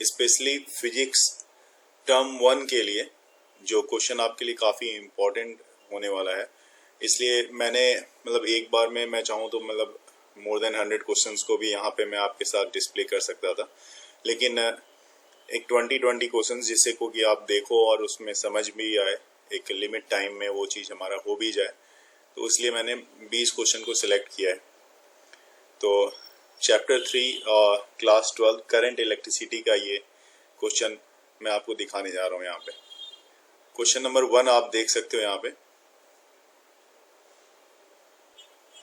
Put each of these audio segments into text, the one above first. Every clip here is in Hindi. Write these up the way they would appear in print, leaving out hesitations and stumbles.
स्पेशली फिजिक्स टर्म 1 के लिए, जो क्वेश्चन आपके लिए काफ़ी इम्पोर्टेंट होने वाला है। इसलिए मैंने एक बार में मैं चाहूँ तो मोर देन 100 क्वेश्चंस को भी यहाँ पे मैं आपके साथ डिस्प्ले कर सकता था, लेकिन एक 20 क्वेश्चंस जिससे को कि आप देखो और उसमें समझ भी आए, एक लिमिट टाइम में वो चीज़ हमारा हो भी जाए, तो इसलिए मैंने 20 क्वेश्चन को सिलेक्ट किया है। तो चैप्टर 3 और क्लास 12 करंट इलेक्ट्रिसिटी का ये क्वेश्चन मैं आपको दिखाने जा रहा हूँ। यहाँ पे क्वेश्चन नंबर 1 आप देख सकते हो। यहाँ पे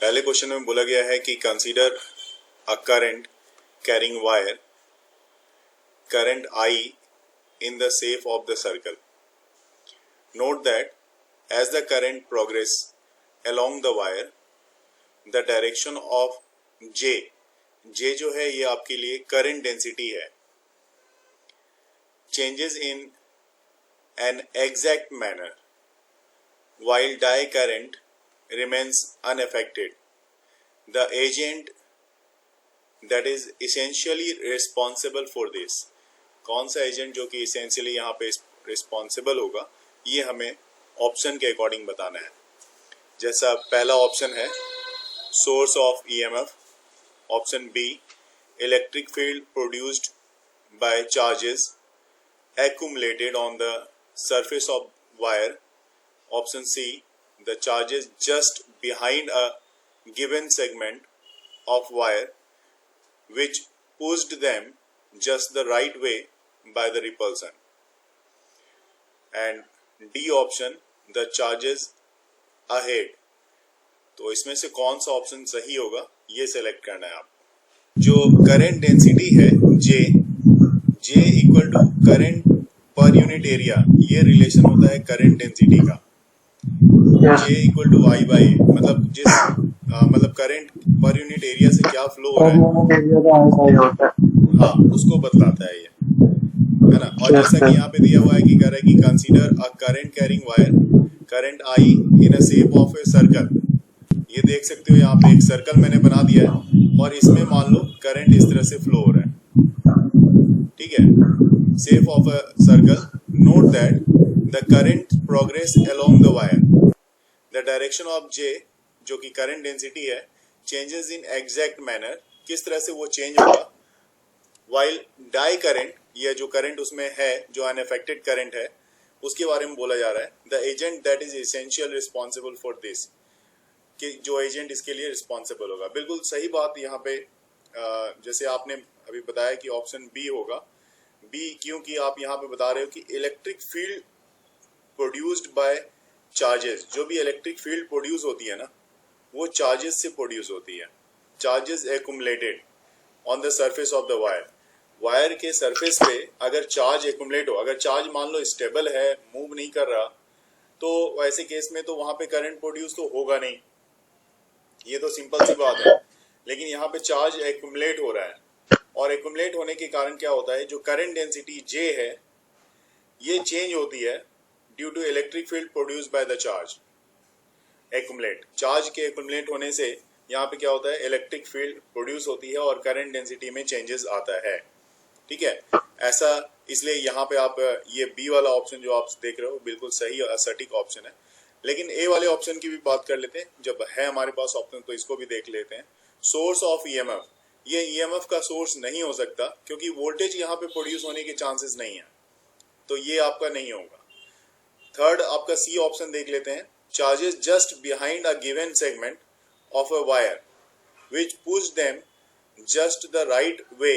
पहले क्वेश्चन में बोला गया है कि consider a current carrying wire current I in the shape of the circle. Note that as the current progress along the wire, the direction of J जो है ये आपके लिए current density है, changes in an exact manner while die current remains unaffected. The agent that is essentially responsible for this, कौन सा एजेंट जो कि इसेंशियली यहाँ पे रिस्पॉन्सिबल होगा, ये हमें ऑप्शन के अकॉर्डिंग बताना है। जैसा पहला ऑप्शन है source of EMF, option B electric field produced by charges accumulated on the surface of wire, option C the charges just behind a given segment of wire which pushed them just the right way by the repulsion, and D option the charges ahead। तो इसमें से कौन सा ऑप्शन सही होगा ये सेलेक्ट करना है आपको। जो करंट डेंसिटी है J equal to current per unit area, ये रिलेशन होता है करंट डेंसिटी का। J equal to I by current per unit area से क्या फ्लो हो रहा है, हाँ उसको बतलाता है ये, है ना। और जैसा कि यहाँ पे दिया हुआ है कि कह रहा है कि consider a current carrying wire current I in a shape of a circle. ये देख सकते हो यहाँ पे एक सर्कल मैंने बना दिया है और इसमें मान लो करंट इस तरह से फ्लो हो रहा है, ठीक है, shape of a circle. Note that the current progress along the wire, the direction of J जो कि करंट डेंसिटी है, चेंजेस इन एग्जैक्ट मैनर, किस तरह से वो चेंज होगा, वाइल डाई करंट, यह जो करंट उसमें है जो अनअफेक्टेड करंट है उसके बारे में बोला जा रहा है। The agent that is essential responsible for this, कि जो एजेंट इसके लिए रिस्पॉन्सिबल होगा। बिल्कुल सही बात यहाँ पे जैसे आपने अभी बताया कि ऑप्शन बी होगा। बी क्योंकि आप यहाँ पे बता रहे हो कि electric field produced by charges, जो भी इलेक्ट्रिक फील्ड प्रोड्यूस होती है ना वो चार्जेस से प्रोड्यूस होती है। Charges accumulated on the surface of the wire, wire के सरफेस पे अगर चार्ज एक्युमुलेट हो, अगर चार्ज मान लो स्टेबल है, मूव नहीं कर रहा, तो वैसे केस में तो वहां पे करंट प्रोड्यूस तो होगा नहीं, ये तो सिंपल सी बात है। लेकिन यहाँ पे चार्ज एक्युमुलेट हो रहा है और एक्युमुलेट होने के कारण क्या होता है, जो करंट डेंसिटी J है ये चेंज होती है due to electric field produced by the charge accumulate. Charge के एक्युमुलेट होने से यहाँ पे क्या होता है, इलेक्ट्रिक फील्ड प्रोड्यूस होती है और करंट डेंसिटी में चेंजेस आता है, ठीक है। ऐसा इसलिए यहाँ पे आप ये बी वाला ऑप्शन जो आप देख रहे हो बिल्कुल सही और सटीक ऑप्शन है। लेकिन ए वाले ऑप्शन की भी बात कर लेते हैं, जब है हमारे पास ऑप्शन तो इसको भी देख लेते हैं। सोर्स ऑफ ईएमएफ, ये ईएमएफ का सोर्स नहीं हो सकता क्योंकि वोल्टेज यहाँ पे प्रोड्यूस होने के चांसेस नहीं है, तो ये आपका नहीं होगा। थर्ड आपका सी ऑप्शन देख लेते हैं, charges just behind a given segment of a wire which push them just the right way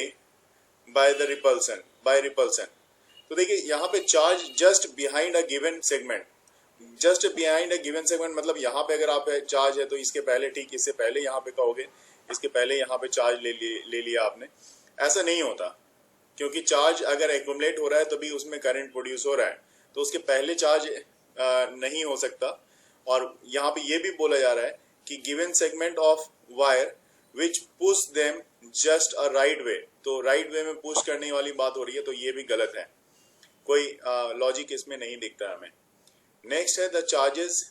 by repulsion. तो देखिए यहाँ पे charge just behind a given segment, just behind a given segment मतलब यहाँ पे अगर आप चार्ज है तो इसके पहले, ठीक इससे पहले यहाँ पे कहोगे, इसके पहले यहाँ पे चार्ज ले लिया आपने, ऐसा नहीं होता। क्योंकि चार्ज अगर एक्युमुलेट हो रहा है तभी उसमें करंट प्रोड्यूस हो रहा है, तो उसके पहले चार्ज नहीं हो सकता। और यहाँ पे ये भी बोला जा रहा है कि given segment of wire which push them just a right way, तो राइट वे में पुश करने वाली बात हो रही है, तो ये भी गलत है, कोई लॉजिक इसमें नहीं दिखता हमें। नेक्स्ट है the charges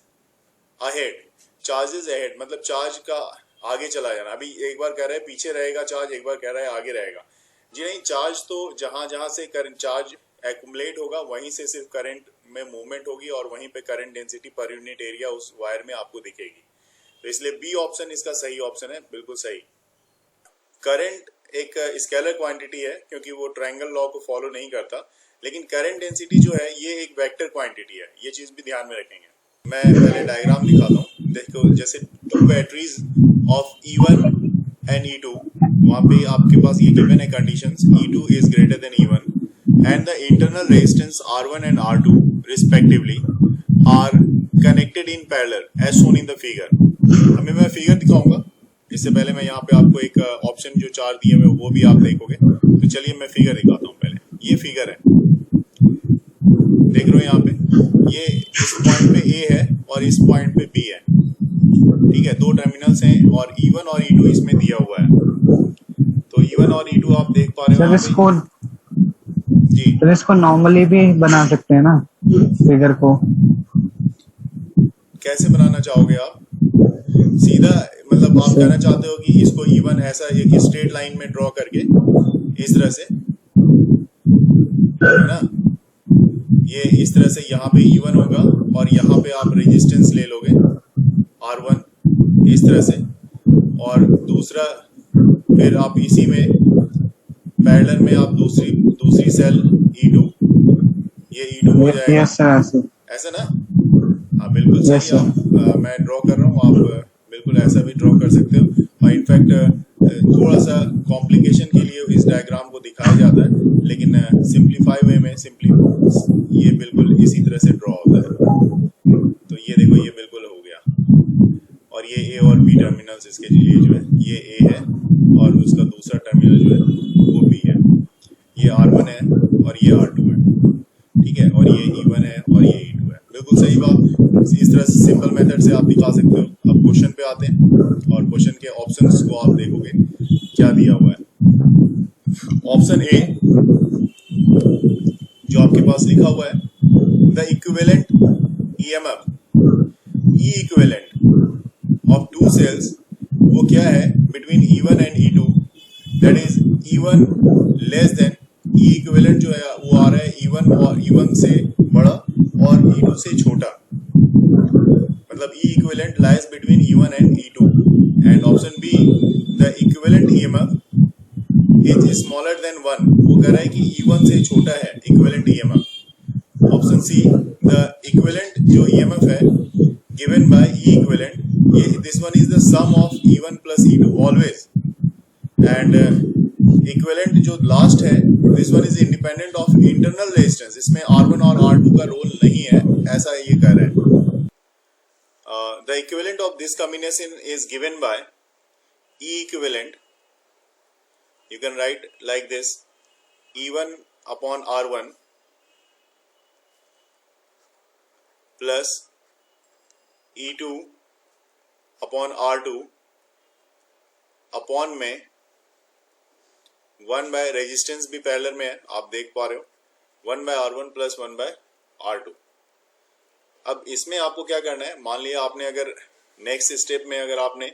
ahead, charges ahead मतलब चार्ज का आगे चला जाना। अभी एक बार कह रहा है पीछे रहेगा चार्ज, एक बार कह रहा है आगे रहेगा। जी नहीं, चार्ज तो जहां जहां से करंट चार्ज एक्यूमुलेट होगा वहीं से सिर्फ करंट में मूवमेंट होगी और वहीं पे करंट डेंसिटी पर यूनिट एरिया उस वायर में आपको दिखेगी। तो इसलिए बी ऑप्शन इसका सही ऑप्शन है, बिल्कुल सही। करंट एक स्केलर क्वांटिटी है क्योंकि वो ट्रायंगल लॉ को फॉलो नहीं करता, लेकिन करंट डेंसिटी जो है ये एक वेक्टर क्वांटिटी है, ये चीज भी ध्यान में रखेंगे। मैं पहले डायग्राम दिखाता हूँ। देखो जैसे to batteries of E1 and E2, वहां पे आपके पास ये गिवन है conditions, E2 is greater than E1 and the internal resistance R1 and R2 respectively are connected in parallel as shown in the figure. हमें मैं फिगर दिखाऊंगा, इससे पहले मैं यहाँ पे आपको एक ऑप्शन जो चार दिए हुए वो भी आप देखोगे। तो चलिए मैं फिगर दिखाता हूँ। पहले ये फिगर है, देख रहे हो यहाँ पे, ये इस पॉइंट पे A है और इस पॉइंट पे B है, ठीक है, दो टर्मिनल्स हैं और E1 और E2 इसमें दिया हुआ है। तो E1 और E2 आप देख पा रहे हो सर जी। तो इसको नॉर्मली भी बना सकते हैं ना फिगर को? कैसे बनाना चाहोगे आप? सीधा मतलब आप कहना चाहते हो कि इसको E1 ऐसा एक स्ट्रेट लाइन में ड्रॉ करके इस तरह से, है ना, ये इस तरह से यहाँ पे E1 होगा और यहाँ पे आप रेजिस्टेंस ले लोगे R1 इस तरह से, और दूसरा फिर आप इसी में पैरेलल में आप दूसरी सेल E2, ये E2 हो जाएगा। यस सर, ऐसा ना? हाँ बिल्कुल सही। आप मैं ड्रॉ कर रहा हूँ, आप बिल्कुल ऐसा भी ड्रॉ कर सकते हो। और इनफैक्ट थोड़ा सा कॉम्प्लिकेशन के लिए इस डायग्राम को दिखाया जाता है, लेकिन सिंप्लीफाई वे में सिंपली ये बिल्कुल इसी तरह से ड्रॉ होता है। तो ये देखो, ये बिल्कुल हो गया। और ये A और B टर्मिनल्स इसके लिए जो है, ये A है और उसका दूसरा टर्मिनल जो है वो B है। ये R1 है और ये R2 है, ठीक है, और ये E1 है और ये E2 है। बिल्कुल सही बात। इस तरह से सिंपल मेथड से आप दिखा सकते हो। अब क्वेश्चन पे आते हैं और क्वेश्चन के ऑप्शंस को आप देखोगे क्या दिया हुआ है। ऑप्शन ए जो आपके पास लिखा हुआ है, the equivalent EMF E equivalent of two cells, वो क्या है, between E1 and E2, that is E1 less than E equivalent जो है वो आ रहा है E1 और E1 से बड़ा और E2 से छोटा, मतलब E equivalent lies between E1 and E2। and option B, the equivalent EMF is smaller than 1, वो कह रहा है कि E1 से छोटा है equivalent EMF। Option C, the equivalent जो EMF है given by E equivalent, ये this one is the sum of E1 plus E2 always, and equivalent जो लास्ट है this one is independent of internal resistance, इसमें R1 और R2 का रोल नहीं है, ऐसा ये कह रहा है। The equivalent of this combination is given by E equivalent, you can write like this, E1 upon R1 plus E2 upon R2 upon में 1 by रेजिस्टेंस भी पैरेलल में है, आप देख पा रहे हो, 1 by R1 plus 1 by R2। अब इसमें आपको क्या करना है, मान लिया आपने अगर नेक्स्ट स्टेप में अगर आपने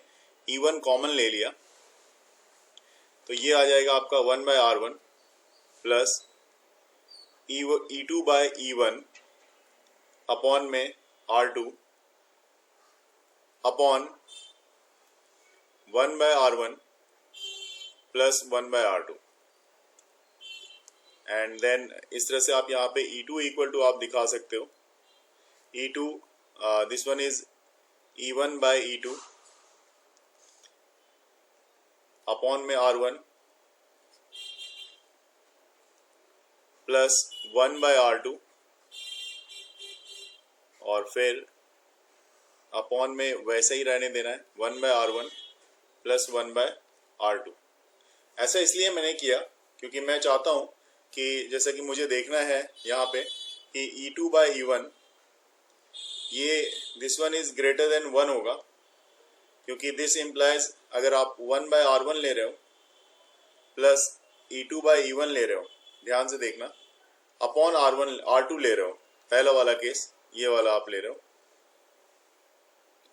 E1 कॉमन ले लिया तो ये आ जाएगा आपका 1 by R1 plus E2 by E1 upon में R2 upon 1 by R1 plus 1 by R2, and then इस तरह से आप यहाँ पे E2 इक्वल टू आप दिखा सकते हो, E2 this one is E1 by E2 upon में R1 प्लस 1 by R2 और फिर अपॉन में वैसे ही रहने देना है, 1 by R1 plus 1 by R2। ऐसा इसलिए मैंने किया क्योंकि मैं चाहता हूँ कि जैसा कि मुझे देखना है यहाँ पे कि E2 by E1 ये this one is greater then 1 होगा, क्योंकि दिस इम्प्लाइज अगर आप 1 by R1 ले रहे हो प्लस E2 by E1 ले रहे हो, ध्यान से देखना, अपॉन R2 ले रहे हो, पहला वाला केस, ये वाला आप ले रहे हो,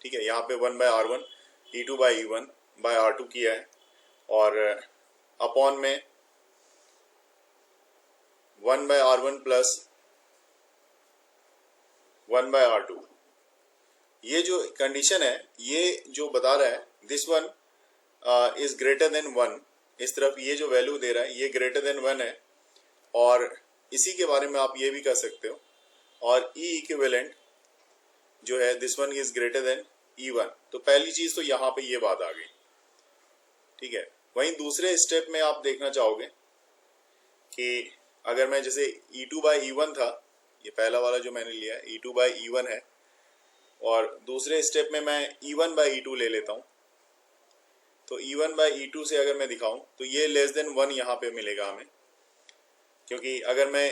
ठीक है, यहाँ पे 1 by R1 E2 by E1 by R2 किया है और अपॉन में 1/R1 प्लस 1/R2। ये जो कंडीशन है ये जो बता रहा है this one is greater then 1, इस तरफ ये जो वैल्यू दे रहा है ये ग्रेटर देन 1 है, और इसी के बारे में आप ये भी कर सकते हो, और E इक्विवेलेंट जो है this one is greater than E1। तो पहली चीज तो यहाँ पे ये बात आ गई, ठीक है। वहीं दूसरे स्टेप में आप देखना चाहोगे कि अगर मैं जैसे E2/E1 था, ये पहला वाला जो मैंने लिया है E2/E1 है, और दूसरे स्टेप में मैं E1/E2 ले लेता हूँ, तो E1/E2 से अगर मैं दिखाऊं तो ये लेस देन 1 यहाँ पे मिलेगा हमें, क्योंकि अगर मैं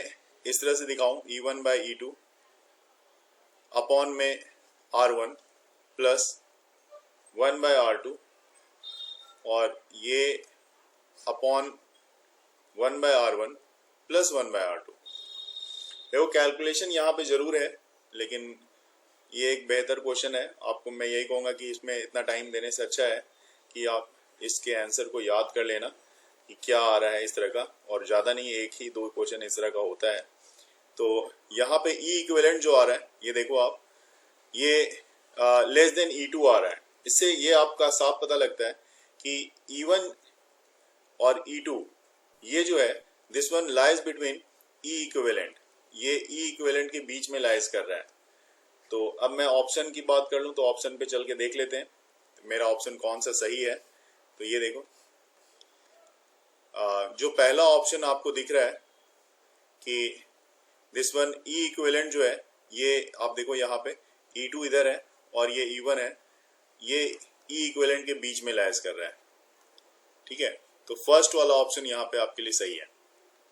इस तरह से दिखाऊं E1/E2 अपॉन में R1 प्लस 1/R2 और ये अपॉन 1/R1 प्लस 1/R2। देखो कैलकुलेशन यहाँ पे जरूर है, लेकिन ये एक बेहतर क्वेश्चन है। आपको मैं यही कहूँगा कि इसमें इतना टाइम देने से अच्छा है कि आप इसके आंसर को याद कर लेना कि क्या आ रहा है इस तरह का, और ज़्यादा नहीं, एक ही दो क्वेश्चन इस तरह का होता है। तो यहाँ पे E इक्विवेलेंट जो आ रहा है ये देखो आप, ये लेस देन E2 आ रहा है। इससे ये आपका साफ पता लगता है कि E1 और E2 ये जो है this one lies between E equivalent, ये E इक्विवेलेंट के बीच में लाइज कर रहा है। तो अब मैं ऑप्शन की बात कर लूँ तो ऑप्शन पे चल के देख लेते हैं मेरा ऑप्शन कौन सा सही है। तो ये देखो जो पहला ऑप्शन आपको दिख रहा है कि दिस वन E इक्विवेलेंट जो है ये आप देखो यहाँ पे E2 इधर है और ये E1 है, ये E इक्विवेलेंट के बीच में लाइज कर रहा है, ठीक है। तो फर्स्ट वाला ऑप्शन यहाँ पे आपके लिए सही है।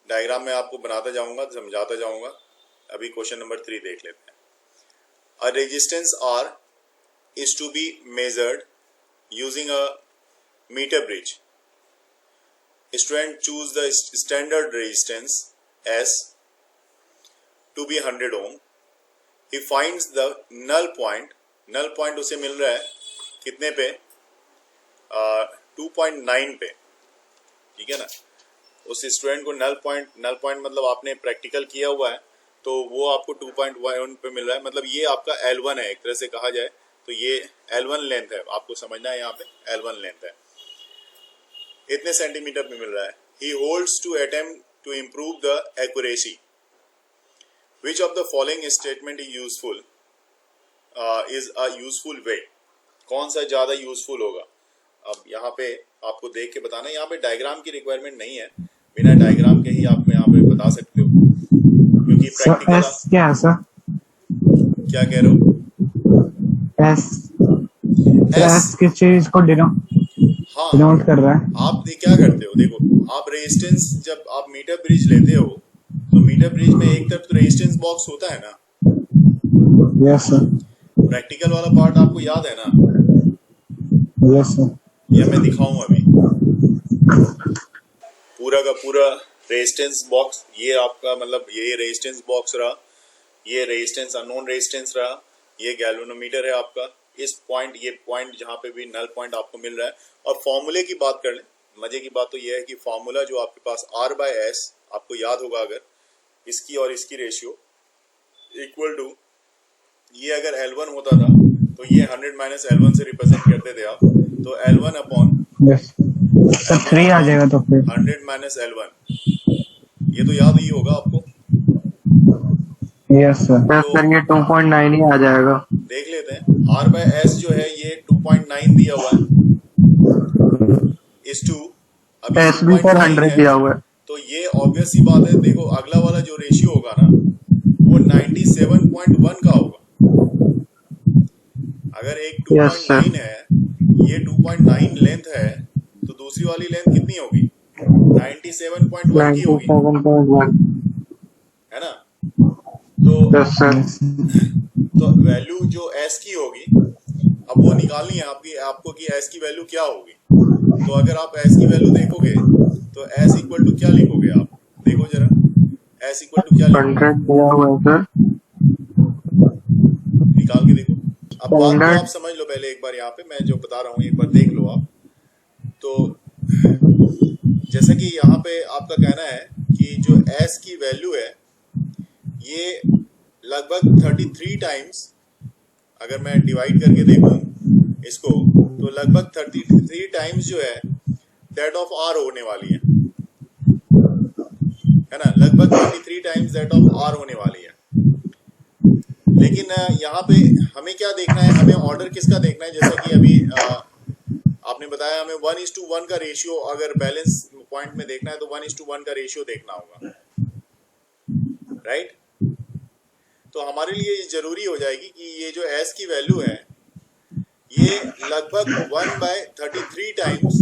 डायग्राम में आपको बनाता जाऊंगा, समझाता जाऊंगा। अभी क्वेश्चन नंबर 3 देख लेते हैं। A resistance R is to be measured using a meter bridge. Student choose the standard resistance S to be 100 ohm. He finds the null point. Null point उसे मिल रहा है कितने पे? 2.9 पे, ठीक है ना। उस स्टूडेंट को नल पॉइंट मतलब आपने प्रैक्टिकल किया हुआ है तो वो आपको 2.1 पे मिल रहा है। मतलब ये आपका L1 है एक तरह से कहा जाए तो, ये L1 लेंथ है, आपको समझना है यहाँ पे L1 लेंथ है, इतने सेंटीमीटर पे मिल रहा है। He holds to attempt to improve the accuracy. Which of the following statement is useful? Is a useful way. कौन सा ज्यादा यूजफुल होगा? अब यहाँ पे आपको देख के बताना, यहाँ पे डायग्राम की रिक्वायरमेंट नहीं है, बिना डायग्राम के ही आप यहाँ पे बता सकते हो, क्योंकि प्रैक्टिकल। एस क्या है सर? क्या कह रहे हो? एस किस चीज को डिनोट कर रहा है? आप क्या करते हो, देखो आप रेजिस्टेंस, जब आप मीटर ब्रिज लेते हो तो मीटर ब्रिज में एक तरफ तो रेजिस्टेंस बॉक्स होता है ना। Yes sir. प्रैक्टिकल वाला पार्ट आपको याद है ना? Yes sir. ये मैं दिखाऊं अभी पूरा का पूरा रेजिस्टेंस बॉक्स। ये आपका मतलब ये रेजिस्टेंस बॉक्स रहा, ये रेजिस्टेंस अननोन रेजिस्टेंस रहा, ये गैल्वेनोमीटर है आपका। इस पॉइंट, ये पॉइंट जहाँ पे भी नल पॉइंट आपको मिल रहा है। और फॉर्मूले की बात कर लें, मजे की बात तो ये है कि फॉर्मूला जो आपके पास R/S आपको याद होगा, अगर इसकी और इसकी रेशियो इक्वल टू, ये अगर L1 होता था तो ये 100 - L1 से रिप्रेजेंट करते थे आप, तो L1 अपॉन 3 आ जाएगा तो फिर 100 - L1, ये तो याद ही होगा आपको। Yes sir. सर ये 2.9 ही आ जाएगा। देख लेते हैं R/S जो है ये 2.9 दिया हुआ है, इस 2 अभी एस भी सर 100 दिया हुआ है, तो ये ऑब्वियस सी बात है। देखो अगला वाला जो रेशियो होगा ना वो 97.1 का होगा। अगर एक 2.9 है, ये 2.9 लेंथ है, तो दूसरी वाली लेंथ कितनी होगी? 97.1 की होगी, 97.1 है ना। तो यस सर। तो वैल्यू जो S की होगी, अब वो निकालनी है आपको कि S की वैल्यू क्या होगी। तो अगर आप S की वैल्यू देखोगे तो S इक्वल टू क्या लिखोगे आप? देखो जरा S इक्वल टू क्या लिखोगे? 100 दिया हुआ है सर, निकाल के देखो। अब बात को आप समझ लो पहले एक बार, यहाँ पे मैं जो बता रहा हूँ एक बार देख लो आप। तो जैसा कि यहाँ पे आपका कहना है कि जो S की वैल्यू है ये लगभग 33 टाइम्स, अगर मैं डिवाइड करके देखूं इसको तो लगभग 33 टाइम्स जो है दैट ऑफ R होने वाली है ना, लगभग 33 टाइम्स दैट ऑफ R होने वाली है। लेकिन यहाँ पे हमें क्या देखना है, हमें ऑर्डर किसका देखना है, जैसा कि अभी आपने बताया हमें 1:1 का रेशियो, अगर बैलेंस पॉइंट में देखना है तो 1:1 का रेशियो देखना होगा, राइट। तो हमारे लिए ये जरूरी हो जाएगी कि ये जो S की वैल्यू है ये लगभग 1/33 टाइम्स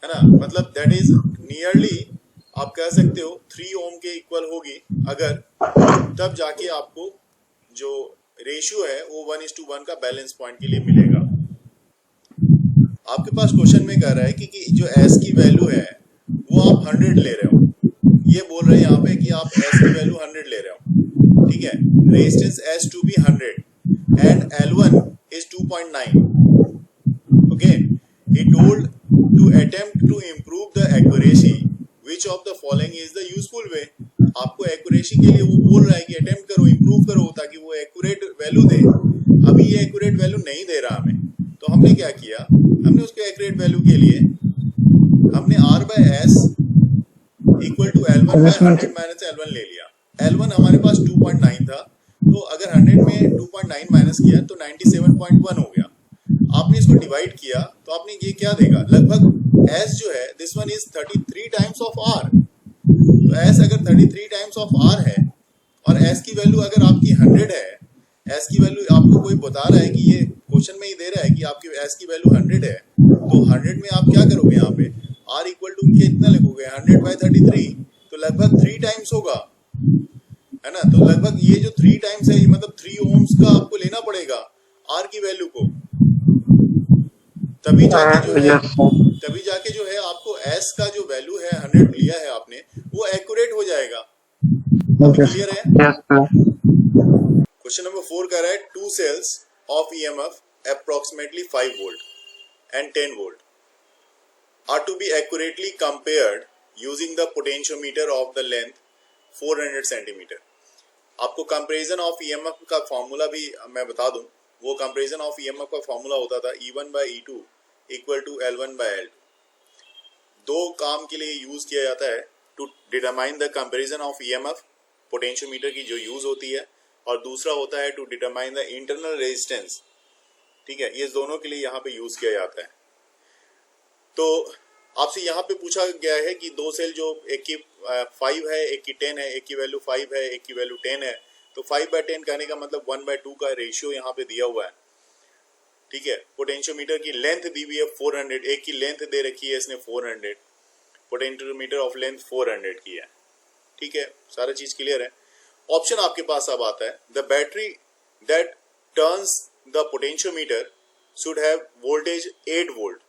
है ना, मतलब दैट इज नियरली आप कह सकते हो 3 ओम के इक्वल होगी, अगर तब जाके आपको जो रेशियो है वो 1:1 का बैलेंस पॉइंट के लिए मिलेगा। आपके पास क्वेश्चन में कह रहा है कि जो S की वैल्यू है वो आप 100 ले रहे हो, ये बोल रहे हैं यहाँ पे कि आप S की वैल्यू 100 ले रहे हो, ठीक है। Resistance S to be 100 and L1 is 2.9, okay. He told to attempt to improve the accuracy, which of the following is the useful way। आपको एक्यूरेसी के लिए वो बोल रहा है कि अटेम्प्ट करो, इम्प्रूव करो ताकि वो एक्यूरेट वैल्यू दे। अभी ये एक्यूरेट वैल्यू नहीं दे रहा हमें, तो हमने क्या किया, हमने उसके एक्यूरेट वैल्यू के लिए हमने R/S equal to L1/100 minus L1 ले लिया। L1 हमारे पास 2.9 था, तो अगर 100 में 2.9 माइनस किया तो 97.1 हो गया। आपने इसको डिवाइड किया तो आपने ये क्या देगा, लगभग S जो है this one is 33 times of R। तो S अगर 33 टाइम्स ऑफ R है और S की वैल्यू अगर आपकी 100 है, S की वैल्यू आपको कोई बता रहा है कि ये क्वेश्चन में ही दे रहा है कि आपकी S की वैल्यू 100 है, तो 100 में आप क्या करोगे, यहाँ पे R इक्वल टू कितना लिखोगे, 100/33, तो लगभग 3 टाइम्स होगा, है ना। तो लगभग ये जो 3 टाइम्स है, मतलब 3 ओम्स का आपको लेना पड़ेगा R की वैल्यू को, तभी जाके जो है आपको S का जो वैल्यू है 100 लिया है आपने, वो एक्यूरेट हो जाएगा। क्लियर है? क्वेश्चन नंबर 4 कह रहा है 2 cells of EMF approximately 5 volt and 10 volt are to be accurately compared using the potentiometer of the length 400 centimeter। आपको कंपैरिजन ऑफ EMF का फॉर्मूला भी मैं बता दूं, वो कंपैरिजन ऑफ EMF का फॉर्मूला होता था E1/E2 इक्वल टू L1/L2। दो काम के लिए यूज किया जाता है, to determine the comparison of EMF, potentiometer की जो यूज होती है, और दूसरा होता है to determine the internal resistance, ठीक है। ये दोनों के लिए यहाँ पे यूज किया जाता है। तो आपसे यहाँ पे पूछा गया है कि 2 सेल जो एक की 5 है, एक की 10 है, एक की वैल्यू 5 है, एक की वैल्यू 10 है, तो 5/10 कहने का मतलब 1/2 का रेशियो यहाँ पे दिया हुआ है, ठीक है। पोटेंशियोमीटर की लेंथ दी हुई है 400, एक की लेंथ दे रखी है इसने 400, पोटेंशियोमीटर ऑफ लेंथ 400 की है, ठीक है। सारा चीज क्लियर है। ऑप्शन आपके पास अब आता है, the battery that turns the potentiometer should have voltage 8 volt.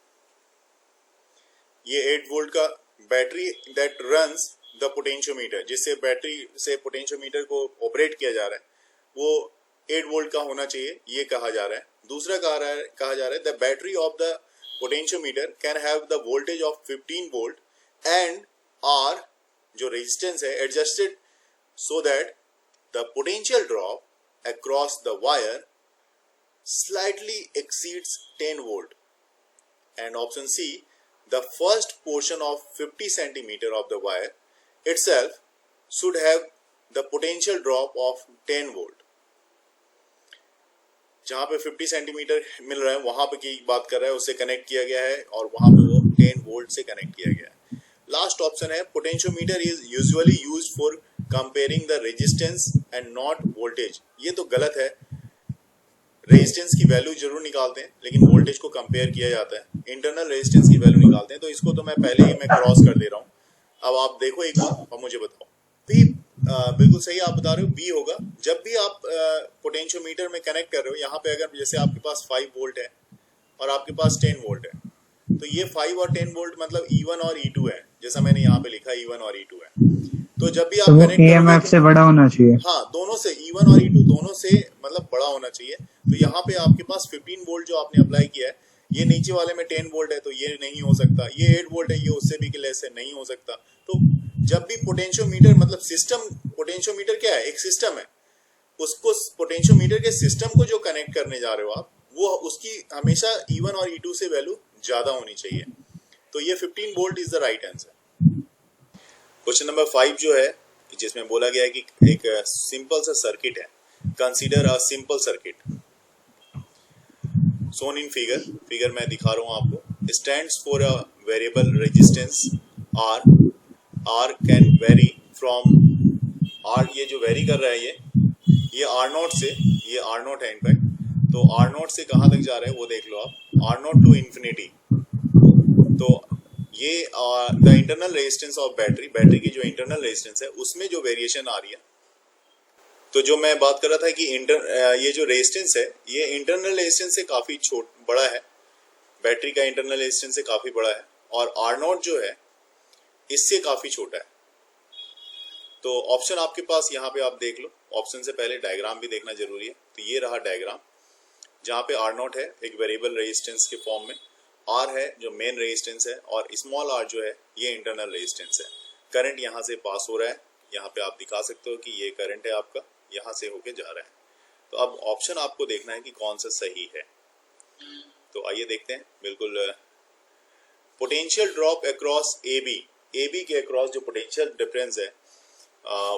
ये 8 वोल्ट का battery that runs the potentiometer, जिससे बैटरी से पोटेंशियोमीटर को ऑपरेट किया जा रहा है, वो 8 वोल्ट का होना चाहिए, ये कहा जा रहा है। दूसरा कहा जा रहा है the battery of the potentiometer can have the voltage of 15 volt and R जो रेजिस्टेंस है adjusted so that the potential drop across the wire slightly exceeds 10 volt. And option C, the first portion of 50 centimeter of the wire itself should have the potential drop of 10 volt। जहां पे 50 सेंटीमीटर मिल रहा है वहां पे की बात कर रहा है, उससे कनेक्ट किया गया है और वहां पे वो 10 वोल्ट से कनेक्ट किया गया है। लास्ट ऑप्शन है potentiometer is usually used for comparing the resistance and not voltage. ये तो गलत है, रेजिस्टेंस की वैल्यू जरूर निकालते हैं लेकिन वोल्टेज को कंपेयर किया जाता है, इंटरनल रेजिस्टेंस की वैल्यू निकालते हैं। तो इसको तो मैं पहले ही क्रॉस कर दे रहा हूँ। अब आप देखो एक बार और मुझे बताओ, बी बिल्कुल सही आप बता रहे हो, बी होगा। जब भी आप पोटेंशियोमीटर में कनेक्ट कर रहे हो, यहाँ पे अगर जैसे आपके पास 5 वोल्ट है और आपके पास 10 वोल्ट है, तो ये 5 और 10 वोल्ट मतलब E1 और E2 है, जैसा मैंने यहाँ पे लिखा E1 और E2 है। तो जब भी आप कनेक्ट EMF से बड़ा होना चाहिए, हाँ दोनों से E1 और E2 दोनों से मतलब बड़ा होना चाहिए। तो यहाँ पे आपके पास 15 वोल्ट जो आपने अप्लाई किया है, ये नीचे वाले में 10 वोल्ट है तो ये नहीं हो सकता, ये 8 वोल्ट है ये उससे भी लेस है, नहीं हो सकता। तो जब भी पोटेंशियोमीटर मतलब सिस्टम, पोटेंशियोमीटर क्या है, एक सिस्टम है, उसको पोटेंशियोमीटर के सिस्टम को जो कनेक्ट करने जा रहे हो आप, वो उसकी हमेशा E1 और E2 से वैल्यू ज्यादा होनी चाहिए। तो ये 15 volt is the right answer. Question number 5 जो है, जिसमें बोला गया है कि एक सिंपल सा सर्किट है, consider a simple circuit shown in figure मैं दिखा रहा हूं आपको। Stands for a variable resistance R can vary from R, ये जो वेरी कर रहा है ये R0 से, ये R0 है इनफैक्ट, तो R0 से कहाँ तक जा रहा है वो देख लो आप, R0 टू इन्फिनिटी। तो ये the internal resistance of battery की जो इंटरनल रेजिस्टेंस है उसमें जो वेरिएशन आ रही है। तो जो मैं बात कर रहा था कि ये जो रेजिस्टेंस है ये इंटरनल रेजिस्टेंस से काफी बड़ा है, बैटरी का इंटरनल रेजिस्टेंस से काफी बड़ा है, और R0 जो है इससे काफी छोटा है। तो ऑप्शन आपके पास यहाँ पे आप देख लो, ऑप्शन से पहले डायग्राम भी देखना जरूरी है। तो ये रहा डायग्राम जहाँ पे R0 है एक वेरिएबल रेजिस्टेंस के फॉर्म में, R है जो मेन रेजिस्टेंस है, और स्मॉल r जो है ये इंटरनल रेजिस्टेंस है। करंट यहाँ से पास हो रहा है, यहाँ पे आप दिखा सकते हो कि ये करंट है आपका, यहाँ से होके जा रहा है। तो अब ऑप्शन आपको देखना है कि कौन सा सही है। तो आइए देखते हैं। बिल्कुल, पोटेंशियल ड्रॉप अक्रॉस AB के अक्रॉस जो पोटेंशियल डिफरेंस है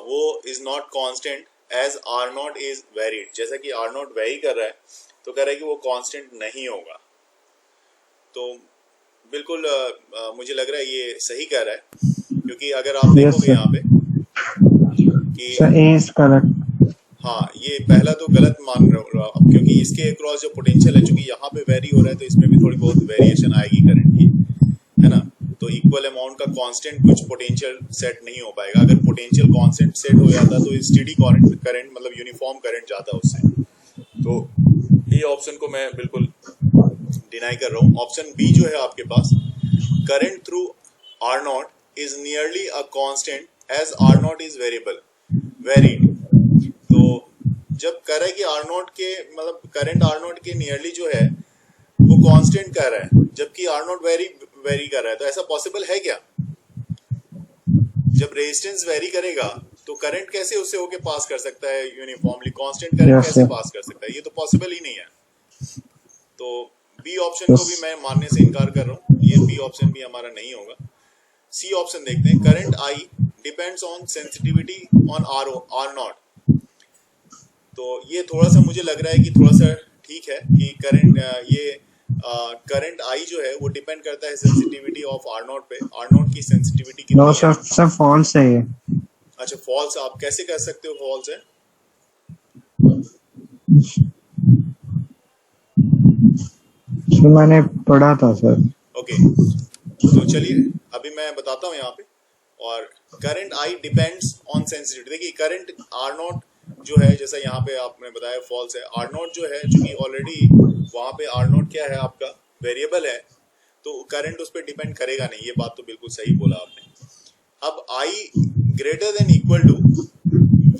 वो is not constant as R0 is varied. जैसा कि R0 वेरी कर रहा है तो कह रहा है कि वो कांस्टेंट नहीं होगा। तो बिल्कुल मुझे लग रहा है ये सही कह रहा है, क्योंकि अगर आप देखोगे यहाँ पे कि हाँ, ये पहला तो गलत मान रहा हूँ, क्योंकि इसके अक्रॉस जो पोटेंशियल है, चूंकि यहाँ पे वेरी हो रहा है तो इसमें भी थोड़ी बहुत वेरिएशन आएगी करंट की, है ना। तो इक्वल अमाउंट का कांस्टेंट कुछ पोटेंशियल सेट नहीं हो पाएगा। अगर पोटेंशियल कांस्टेंट सेट हो जाता तो स्टेडी करंट मतलब यूनिफॉर्म करंट जाता उससे। तो ये ऑप्शन को मैं बिल्कुल डिनाई कर रहा हूँ। ऑप्शन बी जो है आपके पास, current through R0 is nearly a constant as R0 is varied. तो जब कह रहा है कि R0 के मतलब करंट R0 के नियरली जो है वो कांस्टेंट कह रहा है, जबकि R0 वेरी कर रहा है, तो ऐसा पॉसिबल है क्या? जब रेजिस्टेंस वेरी करेगा तो करंट कैसे उससे होके पास कर सकता है यूनिफॉर्मली, कांस्टेंट करंट कैसे पास कर सकता है? ये तो पॉसिबल ही नहीं है। तो बी ऑप्शन को भी मैं मानने से इनकार कर रहा हूँ, ये बी ऑप्शन भी हमारा नहीं होगा। सी ऑप्शन देखते हैं। Current I depends on sensitivity on R0। तो ये थोड़ा सा मुझे लग रहा है कि थोड़ा सा ठीक है कि करंट I जो है वो डिपेंड करता है सेंसिटिविटी ऑफ R0 पे। R0 की सेंसिटिविटी कितनी है? सर फॉल्स है ये। अच्छा, फॉल्स। आप कैसे कह सकते हो फॉल्स है? मैंने पढ़ा था सर। ओके, तो चलिए अभी मैं बताता हूँ यहाँ पे। और current I depends on sensitivity. देखिए करंट R0 जो है, जैसा यहाँ पे आपने बताया फॉल्स है। R0 जो है चूंकि ऑलरेडी वहाँ पे R0 क्या है आपका वेरिएबल है, तो करंट उस पर डिपेंड करेगा नहीं। ये बात तो बिल्कुल सही बोला आपने। अब I greater than equal to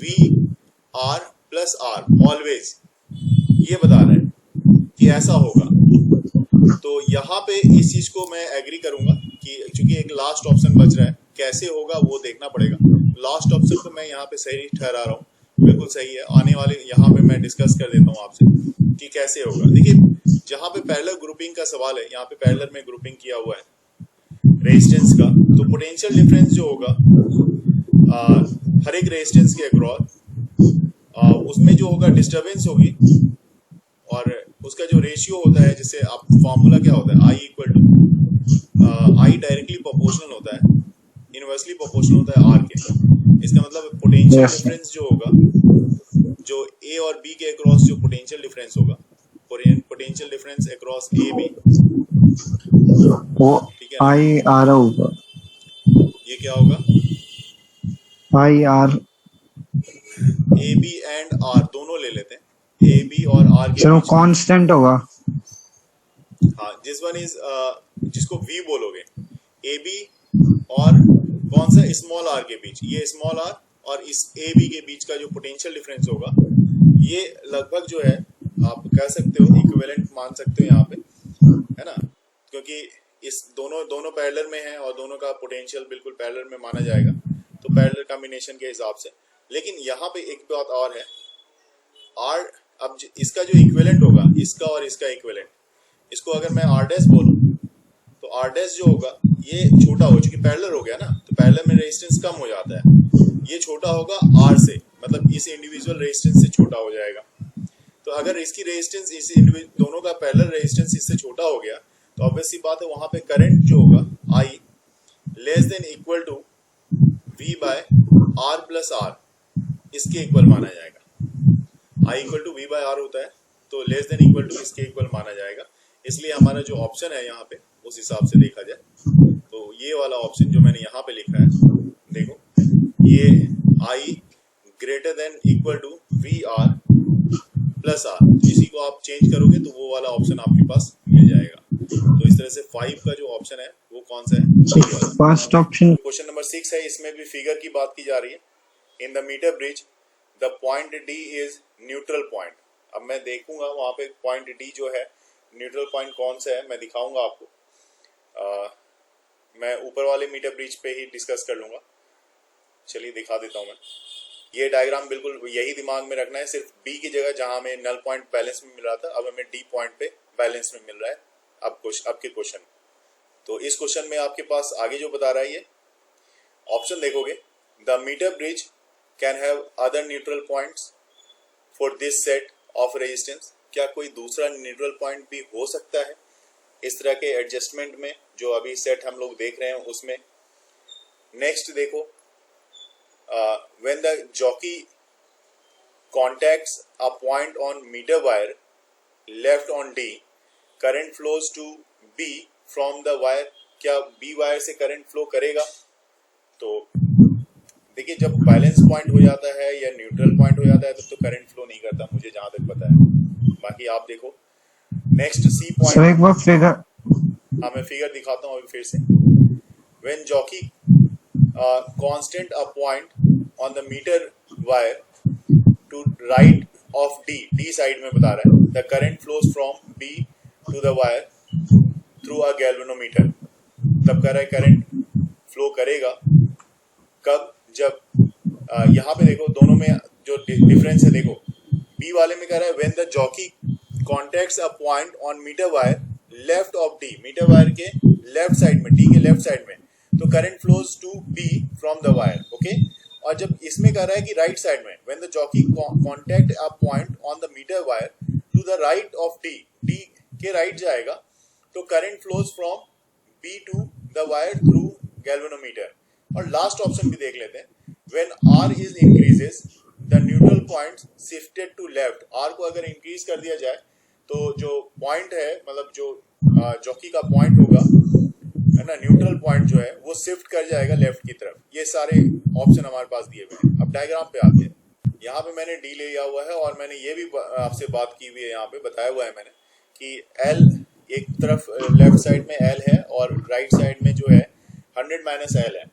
VR plus R always, ये बता रहा है कि ऐसा होगा। तो यहाँ पे इस चीज को मैं एग्री करूंगा कि चूंकि एक लास्ट ऑप्शन बच रहा है, कैसे होगा वो देखना पड़ेगा। लास्ट ऑप्शन को मैं यहाँ पे सही ठहरा रहा हूँ, बिल्कुल सही है। आने वाले यहाँ पे मैं डिस्कस कर देता हूँ आपसे कि कैसे होगा। देखिए जहाँ पे पैरेलल ग्रुपिंग का सवाल है, यहाँ पे पैरेलल में ग्रुपिंग किया हुआ है रेजिस्टेंस का, तो पोटेंशियल डिफरेंस जो होगा हर एक रेजिस्टेंस के अक्रॉस, उसमें जो होगा डिस्टर्बेंस होगी, और उसका जो रेशियो होता है, जैसे आप फॉर्मूला क्या होता है, I equal to I directly proportional होता है, इनवर्सली प्रोपोर्शनल होता है R के। इसका मतलब पोटेंशियल डिफरेंस जो होगा, जो A और B के अक्रॉस जो पोटेंशियल डिफरेंस होगा, potential difference across A B, ठीक है, I R होगा। ये क्या होगा? I R A B and R दोनों ले लेते हैं, A B और R के चलो कांस्टेंट होगा। हाँ, जिस वन इज जिसको V बोलोगे, A B और कौन सा स्मॉल r के बीच, ये स्मॉल r और इस A B के बीच का जो पोटेंशियल डिफरेंस होगा, ये लगभग जो है आप कह सकते हो इक्विवेलेंट मान सकते हो यहाँ पे। है ना, क्योंकि इस दोनों पैरेलल में है और दोनों का पोटेंशियल बिल्कुल पैरेलल में माना जाएगा, तो पैरेलल कॉम्बिनेशन के हिसाब से। लेकिन यहाँ पे एक बात और है, आर अब इसका जो इक्विवेलेंट होगा, इसका और इसका इक्विवेलेंट, इसको अगर मैं आर डैश बोलूं तो आर डैश जो होगा ये छोटा हो, चूंकि पैरेलल हो गया ना, तो पैरेलल में रेजिस्टेंस कम हो जाता है, ये छोटा होगा आर से, मतलब इस इंडिविजुअल रेजिस्टेंस से छोटा हो जाएगा। तो अगर इसकी रेजिस्टेंस इस दोनों का पैरेलल रेजिस्टेंस इससे छोटा हो गया, तो ऑब्वियस सी बात है वहां पे करंट जो होगा I less than equal to V by R plus R, इसके इक्वल माना जाएगा। I equal to V by R होता है, तो लेस देन इक्वल टू इसके इक्वल माना जाएगा। इसलिए हमारा जो ऑप्शन है यहाँ पे उस हिसाब से देखा जाए तो ये वाला ऑप्शन जो मैंने यहाँ पे लिखा है, देखो ये I greater than equal to V R plus R, इसी को आप चेंज करोगे तो वो वाला ऑप्शन आपके पास मिल जाएगा। तो इस तरह से 5 का जो ऑप्शन है वो कौन सा है? First option. क्वेश्चन नंबर 6 है, इसमें भी फिगर की बात की जा रही है। In the meter bridge the point D is neutral point. अब मैं देखूंगा वहां पे पॉइंट डी जो है न्यूट्रल पॉइंट कौन सा है, मैं दिखाऊंगा आपको। मैं ऊपर वाले मीटर ब्रिज पे ही डिस्कस कर लूंगा। चलिए दिखा देता हूं मैं। ये डायग्राम बिल्कुल यही दिमाग में रखना है, सिर्फ बी की जगह जहां हमें नल पॉइंट बैलेंस में मिल रहा था, अब हमें डी पॉइंट पे बैलेंस में मिल रहा है। अब के क्वेश्चन, तो इस क्वेश्चन में आपके पास आगे जो बता रहा है, ये ऑप्शन देखोगे, the meter bridge can have other neutral points for this set of resistance. क्या कोई दूसरा न्यूट्रल पॉइंट भी हो सकता है इस तरह के एडजस्टमेंट में जो अभी सेट हम लोग देख रहे हैं उसमें? नेक्स्ट देखो, when the jockey contacts a point on meter wire left on D, current flows to B from the wire। क्या B वायर से करंट फ्लो करेगा? तो देखिए, जब बैलेंस पॉइंट हो जाता है या न्यूट्रल पॉइंट हो जाता है तब तो करंट फ्लो नहीं करता, मुझे जहां तक पता है। बाकी आप देखो नेक्स्ट सी पॉइंट। सर एक बार फिगर, हाँ मैं फिगर दिखाता हूँ अभी फिर से। when jockey constant a point on the meter wire to right of D side में बता रहा है, the current flows from B to the wire through a galvanometer। तब कह रहा है करंट फ्लो करेगा कब? जब यहाँ पे देखो दोनों में जो डिफरेंस है, देखो B वाले में कह रहा है when the jockey contacts a point on meter wire left of D, meter wire के लेफ्ट साइड में, D के लेफ्ट साइड में, तो current flows to B from the wire. Okay, और जब इसमें कह रहा है कि राइट साइड में, when the jockey contact a point on the meter wire to the right of D के राइट जाएगा, तो current flows from B to the wire through galvanometer. और लास्ट ऑप्शन भी देख लेते हैं, when R is increases the neutral point shifted to left. R को अगर इंक्रीज कर दिया जाए तो जो पॉइंट है, मतलब जो जॉकी का पॉइंट होगा है ना, न्यूट्रल पॉइंट जो है वो शिफ्ट कर जाएगा लेफ्ट की तरफ। ये सारे ऑप्शन हमारे पास दिए हुए हैं। अब डायग्राम पे आते हैं। यहाँ पे मैंने डी लिया हुआ है और मैंने ये भी आपसे बात की हुई है, यहाँ पे बताया हुआ है मैंने कि एल एक तरफ लेफ्ट साइड में एल है और राइट साइड में जो है 100 माइनस एल है।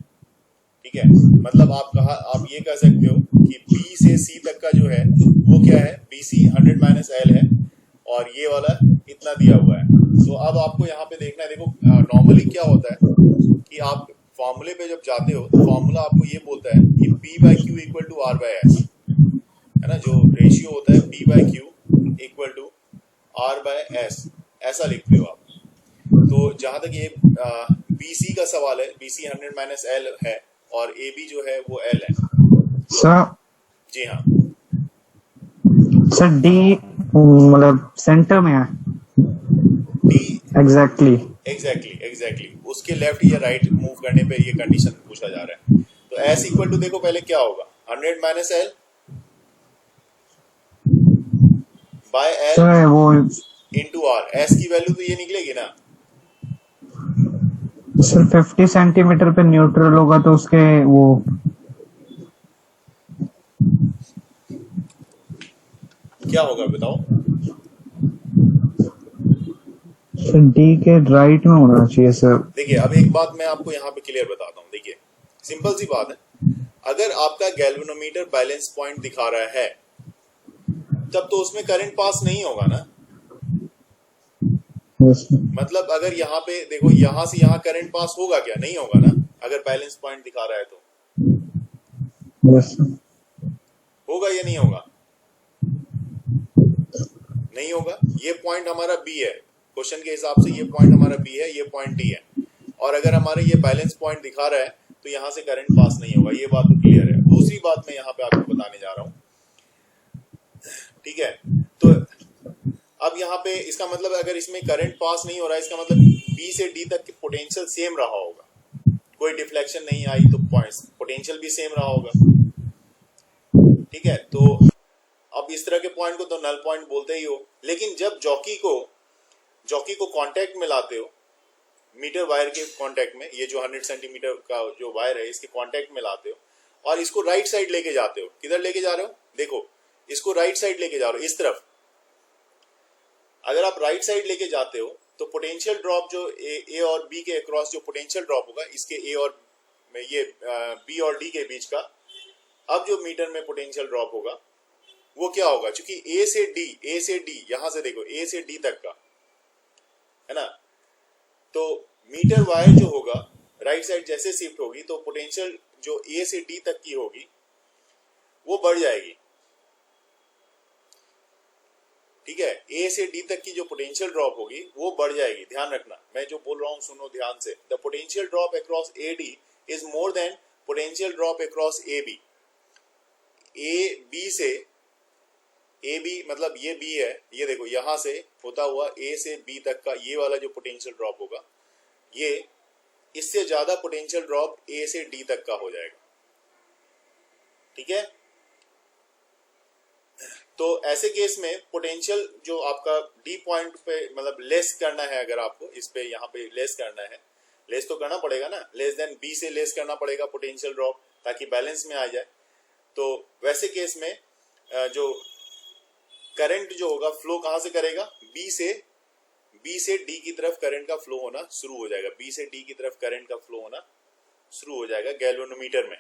ठीक है, मतलब आप ये कह सकते हो कि बी से सी तक का जो है वो क्या है, बी सी 100 माइनस एल है और ये वाला इतना दिया हुआ है। तो अब आपको यहाँ पे देखना है, देखो नॉर्मली क्या होता है कि आप फॉर्मूले पे जब जाते हो तो फॉर्मूला आपको ये बोलता है कि P by Q equal to R by S, है ना, जो रेशियो होता है P by Q equal to R by S, ऐसा लिखते हो आप। तो जहां तक ये BC का सवाल है, BC 100 माइनस एल है और AB जो है वो L है। सर जी हाँ सर, डी मतलब सेंटर में है। D एग्जैक्टली उसके लेफ्ट या राइट मूव करने पे ये कंडीशन पूछा जा रहा है। तो S इक्वल टू देखो पहले क्या होगा, 100 माइनस एल बाय एल वो इंटू आर। S की वैल्यू तो ये निकलेगी ना सर, 50 सेंटीमीटर पे न्यूट्रल होगा तो उसके वो क्या होगा बताओ? डी के राइट में होना चाहिए सर। देखिए अब एक बात मैं आपको यहाँ पे क्लियर बताता हूँ। देखिए सिंपल सी बात है, अगर आपका गैल्वेनोमीटर बैलेंस पॉइंट दिखा रहा है तब तो उसमें करंट पास नहीं होगा ना, यस मतलब अगर यहाँ पे देखो, यहाँ से यहाँ करंट पास होगा क्या? नहीं होगा ना, अगर बैलेंस पॉइंट दिखा रहा है तो। यस होगा या नहीं होगा? नहीं होगा। ये पॉइंट हमारा बी है, क्वेश्चन के हिसाब से ये पॉइंट हमारा बी है, ये पॉइंट डी है, और अगर हमारे ये बैलेंस पॉइंट दिखा रहा है तो यहाँ से करंट पास नहीं होगा। ये बात तो क्लियर है। दूसरी बात मैं यहाँ पे आपको बताने जा रहा हूँ, ठीक है? तो अब यहाँ पे इसका मतलब अगर इसमें करंट पास नहीं हो रहा है, इसका मतलब बी से डी तक की पोटेंशियल सेम रहा होगा, कोई डिफ्लेक्शन नहीं आई तो पोटेंशियल भी सेम रहा होगा, ठीक है? तो अब इस तरह के पॉइंट को तो नल पॉइंट बोलते ही हो। लेकिन जब जॉकी को कांटेक्ट में लाते हो, मीटर वायर के कांटेक्ट में, ये जो 100 सेंटीमीटर का जो वायर है इसके कांटेक्ट में लाते हो और इसको राइट साइड लेके जाते हो, किधर लेके जा रहे हो? देखो, इसको राइट साइड लेके जा रहे हो, इस तरफ। अगर आप राइट साइड लेके जाते हो तो पोटेंशियल ड्रॉप जो ए और बी के अक्रॉस जो पोटेंशियल ड्रॉप होगा, इसके ए और ये बी और डी के बीच का, अब जो मीटर में पोटेंशियल ड्रॉप होगा वो क्या होगा? क्योंकि ए से डी, यहां से देखो ए से डी तक का है ना, तो मीटर वायर जो होगा राइट साइड जैसे शिफ्ट होगी तो पोटेंशियल जो ए से डी तक की होगी वो बढ़ जाएगी, ठीक है? ए से डी तक की जो पोटेंशियल ड्रॉप होगी वो बढ़ जाएगी। ध्यान रखना, मैं जो बोल रहा हूं सुनो ध्यान से। The potential drop across A D is more than potential drop across A B. A B से, ए बी मतलब ये बी है, ये देखो यहां से होता हुआ ए से बी तक का ये वाला जो पोटेंशियल ड्रॉप होगा, ये इससे ज्यादा पोटेंशियल ड्रॉप ए से डी तक का हो जाएगा, ठीक है? तो ऐसे केस में पोटेंशियल जो आपका डी पॉइंट पे मतलब लेस करना है, अगर आपको इस पे यहाँ पे लेस करना है, लेस तो करना पड़ेगा ना, लेस देन बी से लेस करना पड़ेगा पोटेंशियल ड्रॉप, ताकि बैलेंस में आ जाए। तो वैसे केस में जो करंट जो होगा फ्लो कहां से करेगा? बी से डी की तरफ करंट का फ्लो होना शुरू हो जाएगा। बी से डी की तरफ करंट का फ्लो होना शुरू हो जाएगा गैल्वेनोमीटर में।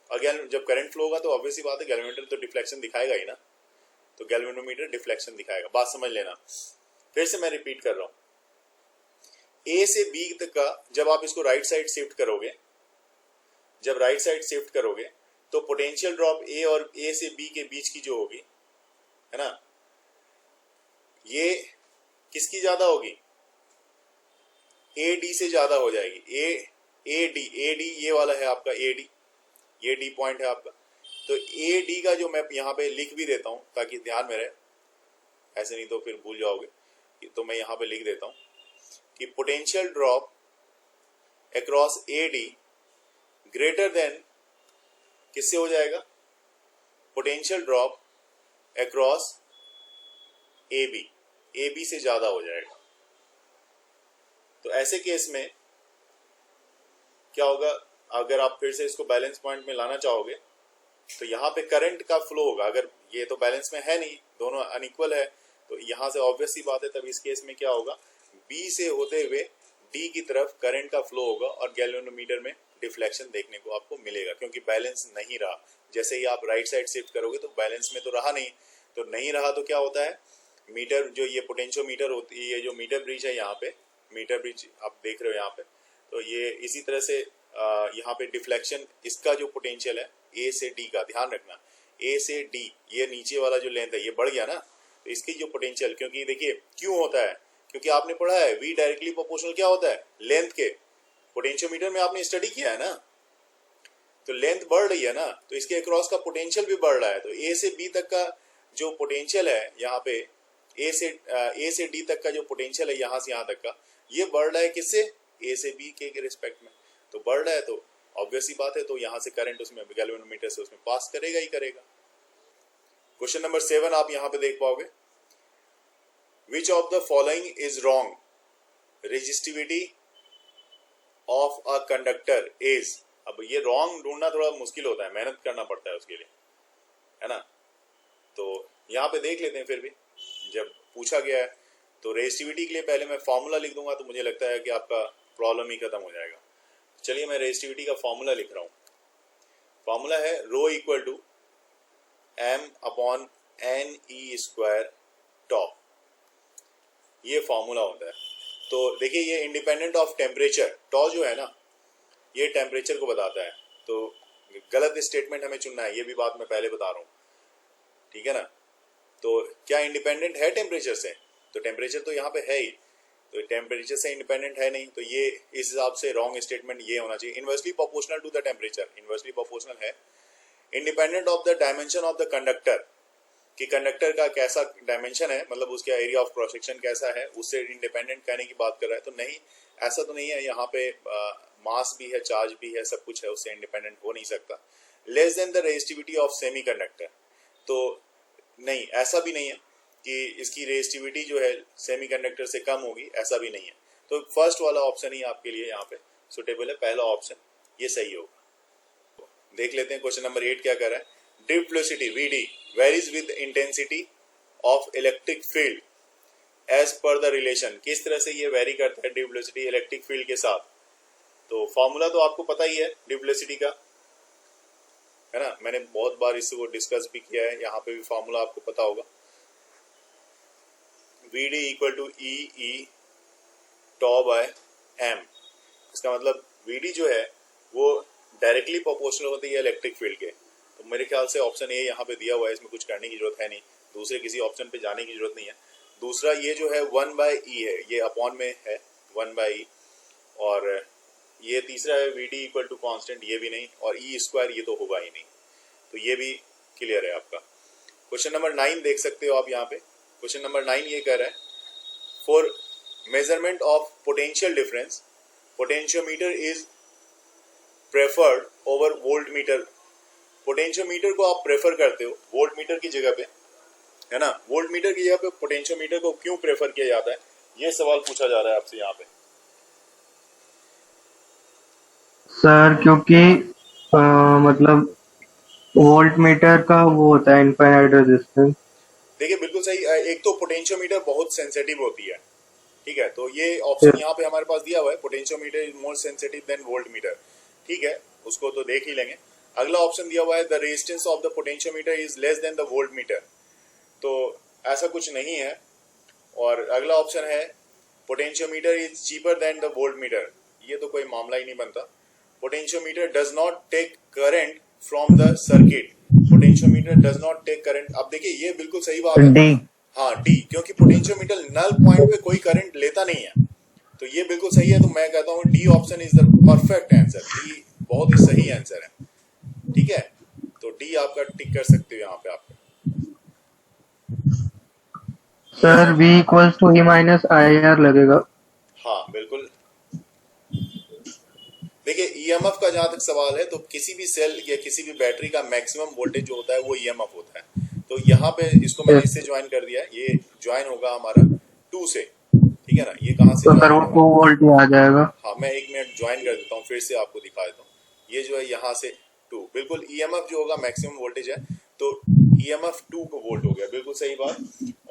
और जब करंट फ्लो होगा तो ऑब्वियसली बात है गैल्वेनोमीटर तो डिफ्लेक्शन दिखाएगा ही ना, तो गैल्वेनोमीटर डिफ्लेक्शन दिखाएगा। बात समझ लेना, फिर से मैं रिपीट कर रहा हूं। ए से बी तक का जब आप इसको राइट साइड शिफ्ट करोगे, जब राइट साइड शिफ्ट करोगे तो पोटेंशियल ड्रॉप ए और ए से बी के बीच की जो होगी, है ना, ये किसकी ज्यादा होगी? ए डी से ज्यादा हो जाएगी। ए डी ये वाला है आपका ए डी, ये डी पॉइंट है आपका। तो ए डी का जो मैं यहाँ पे लिख भी देता हूं ताकि ध्यान में रहे, ऐसे नहीं तो फिर भूल जाओगे, तो मैं यहाँ पे लिख देता हूं कि potential drop across A D greater than किससे हो जाएगा? Potential drop across A B से ज्यादा हो जाएगा। तो ऐसे केस में क्या होगा? अगर आप फिर से इसको बैलेंस पॉइंट में लाना चाहोगे तो यहाँ पे करंट का फ्लो होगा। अगर ये तो बैलेंस में है नहीं, दोनों अनइक्वल है, तो यहाँ से ऑब्वियस सी बात है, तब इस केस में क्या होगा? बी से होते हुए डी की तरफ करंट का फ्लो होगा और गैल्वेनोमीटर में डिफ्लेक्शन देखने को आपको मिलेगा, क्योंकि बैलेंस नहीं रहा। जैसे ही आप राइट साइड शिफ्ट करोगे तो बैलेंस में तो रहा नहीं, तो नहीं रहा तो क्या होता है? मीटर जो ये पोटेंशियोमीटर होती है, ये जो मीटर ब्रिज है यहाँ पे, मीटर ब्रिज आप देख रहे हो यहाँ पे, तो ये इसी तरह से यहाँ पे डिफ्लेक्शन, इसका जो पोटेंशियल है ए से डी का, ध्यान रखना, ए से डी ये नीचे वाला जो लेंथ है ये बढ़ गया ना, तो इसकी जो पोटेंशियल, क्योंकि देखिए क्यों होता है, क्योंकि आपने पढ़ा है वी डायरेक्टली प्रोपोर्शनल क्या होता है? लेंथ के। पोटेंशियोमीटर में आपने स्टडी किया है ना, तो लेंथ बढ़ रही है ना, तो इसके अक्रॉस का पोटेंशियल भी बढ़ रहा है। तो ए से बी तक का जो पोटेंशियल है यहाँ पे, ए से डी तक का जो पोटेंशियल है यहाँ से यहाँ तक का, ये बढ़ रहा है किससे? ए से बी के रिस्पेक्ट में, तो बढ़ रहा है, तो ऑब्वियस ही बात है, तो यहाँ से करंट उसमें गैल्वेनोमीटर से उसमें पास करेगा ही करेगा। क्वेश्चन नंबर 7 आप यहाँ पे देख पाओगे, which of the following is wrong? Resistivity of a conductor is. अब ये रॉन्ग ढूंढना थोड़ा मुश्किल होता है, मेहनत करना पड़ता है उसके लिए, है ना। तो यहाँ पे देख लेते हैं, फिर भी जब पूछा गया है तो रेजिस्टिविटी के लिए पहले मैं फॉर्मूला लिख दूंगा, तो मुझे लगता है कि आपका प्रॉब्लम ही खत्म हो जाएगा। चलिए मैं रेजिस्टिविटी का फॉर्मूला लिख रहा हूं। फॉर्मूला है rho equal to M upon N E square tau, ये फॉर्मूला होता है। तो देखिए ये इंडिपेंडेंट ऑफ टेम्परेचर, टॉ जो है ना ये टेम्परेचर को बताता है, तो गलत स्टेटमेंट हमें चुनना है, ये भी बात मैं पहले बता रहा हूँ, ठीक है ना। तो क्या इंडिपेंडेंट है टेम्परेचर से? तो टेम्परेचर तो यहाँ पे है ही, तो टेम्परेचर से इंडिपेंडेंट है नहीं, तो ये इस हिसाब से रॉन्ग स्टेटमेंट ये होना चाहिए। Inversely proportional to the temperature, inversely proportional है। Independent of the dimension of the conductor, कि कंडक्टर का कैसा डायमेंशन है, मतलब उसका एरिया ऑफ क्रॉस सेक्शन कैसा है, उससे इंडिपेंडेंट कहने की बात कर रहा है। तो नहीं, ऐसा तो नहीं है, यहाँ पे मास भी है, चार्ज भी है, सब कुछ है, उससे इंडिपेंडेंट हो नहीं सकता। Less than the resistivity of semi conductor, तो नहीं, ऐसा भी नहीं है कि इसकी रेजिस्टिविटी जो है सेमी कंडक्टर से कम होगी, ऐसा भी नहीं है। तो फर्स्ट वाला ऑप्शन ही आपके लिए यहाँ पे सुटेबल है, पहला ऑप्शन ये सही होगा। देख लेते हैं क्वेश्चन नंबर 8 क्या कर रहा है। Drift velocity Vd varies with intensity of electric field as per the relation, किस तरह से ये वेरी करता है ड्रिफ्ट वेलोसिटी इलेक्ट्रिक फील्ड के साथ। तो फॉर्मूला तो आपको पता ही है ड्रिफ्ट वेलोसिटी का, है ना, मैंने बहुत बार इसको डिस्कस भी किया है, यहाँ पे भी फॉर्मूला आपको पता होगा। Vd equal to E tau by m, इसका मतलब Vd जो है वो डायरेक्टली प्रोपोर्शनल होती है इलेक्ट्रिक फील्ड के। तो मेरे ख्याल से ऑप्शन ए यहाँ पे दिया हुआ है, इसमें कुछ करने की जरूरत है नहीं, दूसरे किसी ऑप्शन पे जाने की जरूरत नहीं है। दूसरा ये जो है 1/e है, ये अपॉन में है 1/e, और ये तीसरा है Vd इक्वल टू कॉन्स्टेंट, ये भी नहीं, और ई स्क्वायर ये तो होगा ही नहीं, तो ये भी क्लियर है आपका। क्वेश्चन नंबर 9 देख सकते हो आप यहाँ पे। क्वेश्चन नंबर 9 ये कह रहा है, for measurement of potential difference potentiometer is preferred over volt meter. Potentiometer को आप प्रेफर करते हो वोल्ट मीटर की जगह पे, है ना, वोल्ट मीटर की जगह पे पोटेंशियोमीटर को क्यों प्रेफर किया जाता है, ये सवाल पूछा जा रहा है आपसे यहाँ पे। सर क्योंकि मतलब वोल्ट मीटर का वो होता है इनफाइनाइट रेजिस्टेंस। देखिए बिल्कुल सही, एक तो पोटेंशियोमीटर बहुत सेंसिटिव होती है, ठीक है, तो ये ऑप्शन यहाँ पे हमारे पास दिया हुआ है, potentiometer is more sensitive then volt meter, ठीक है, उसको तो देख ही लेंगे। अगला ऑप्शन दिया हुआ है the resistance of the potentiometer is less than the volt meter, तो ऐसा कुछ नहीं है। और अगला ऑप्शन है potentiometer is cheaper than the volt meter, ये तो कोई मामला ही नहीं बनता। Potentiometer does not take current from the circuit, potentiometer does not take current. अब देखिए ये बिल्कुल सही बात है, हाँ डी, क्योंकि पोटेंशियोमीटर नल पॉइंट पे कोई करंट लेता नहीं है, तो ये बिल्कुल सही है। तो मैं कहता हूँ D option is the perfect answer, D बहुत ही सही आंसर है, ठीक है, तो डी आपका टिक कर सकते हो यहाँ पे आप। Sir V equals to E minus IR लगेगा। हाँ बिल्कुल, देखिए ईएमएफ का जहां तक सवाल है, तो किसी भी सेल या किसी भी बैटरी का मैक्सिमम वोल्टेज जो होता है वो ईएमएफ होता है। तो यहाँ पे इसको मैंने इससे ज्वाइन कर दिया, ये ज्वाइन होगा हमारा 2 से, ठीक है ना, ये कहाँ से तो सर वो 2 वोल्ट ही आ जाएगा। हाँ मैं 1 मिनट ज्वाइन कर देता हूँ, फिर से आपको दिखा देता हूँ। ये जो है यहाँ से 2, बिल्कुल ईएमएफ जो होगा मैक्सिमम वोल्टेज है, तो ईएमएफ 2 वोल्ट हो गया, बिल्कुल सही बात।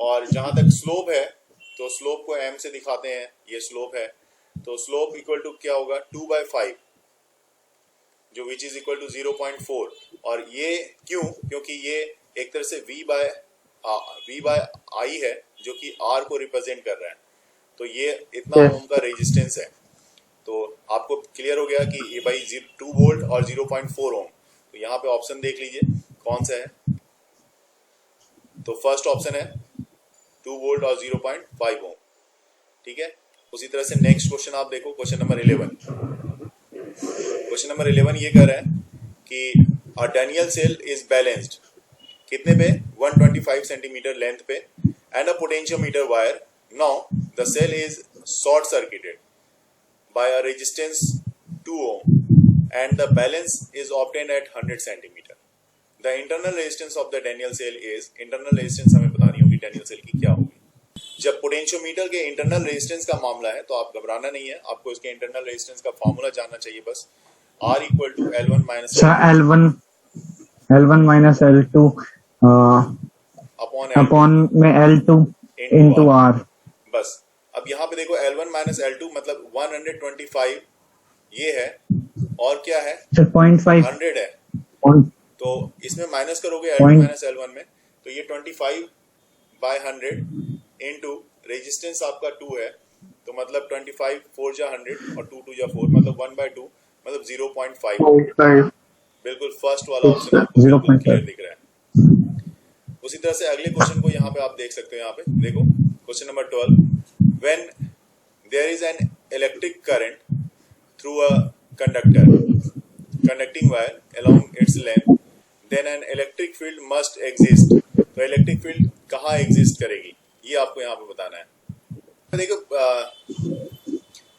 और जहां तक स्लोप है, तो स्लोप को m से दिखाते हैं, ये स्लोप है, तो स्लोप इक्वल टू क्या होगा 2/5, जो विच इज इक्वल टू 0.4। और ये क्यों, क्योंकि ये एक तरह से V/I है, जो कि R को रिप्रेजेंट कर रहा है, तो ये इतना ओम का रेजिस्टेंस है। तो आपको क्लियर हो गया कि ये भाई 2 वोल्ट और 0.4 ओम। तो यहाँ पे ऑप्शन देख लीजिए कौन सा है, तो फर्स्ट ऑप्शन है 2 वोल्ट और 0.5 ओम, ठीक है। उसी तरह से नेक्स्ट क्वेश्चन आप देखो, क्वेश्चन नंबर 11। क्वेश्चन नंबर 11 ये कह रहा है कि a Daniell cell is balanced कितने पे, 125 सेंटीमीटर लेंथ पे, and a potentiometer wire. Now the cell is short circuited by a resistance 2 ohm and the balance is obtained at 100 centimeter. The internal resistance of the Daniell cell is, internal resistance हमें बतानी होगी Daniell cell की क्या होगी। जब पोटेंशियोमीटर के इंटरनल रेजिस्टेंस का मामला है, तो आप घबराना नहीं है, आपको इसके इंटरनल रेजिस्टेंस का फॉर्मूला जानना चाहिए बस, R equal to L1 minus L1 minus L2 upon में L2 इंटू R। बस अब यहाँ पे देखो L1 माइनस L2 मतलब 125 ये है, और क्या है 0.5 100 है, तो इसमें माइनस करोगे L2 माइनस L1 में, तो ये 25/100 इंटू रेजिस्टेंस आपका 2 है, तो मतलब 25 4 जा 100 और 2 2 जा 4 मतलब 1/2 मतलब 0.5। 0.5। बिल्कुल फर्स्ट वाला ऑप्शन आपको बिल्कुल 0.5 क्लियर दिख रहा है। उसी तरह से अगले क्वेश्चन को यहाँ पे आप देख सकते हो। यहाँ पे देखो question number 12, when there is an electric current through a conducting wire along its length, then an electric field must exist। तो इलेक्ट्रिक फील्ड कहाँ एग्जिस्ट करेगी ये आपको यहाँ पे बताना है। देखो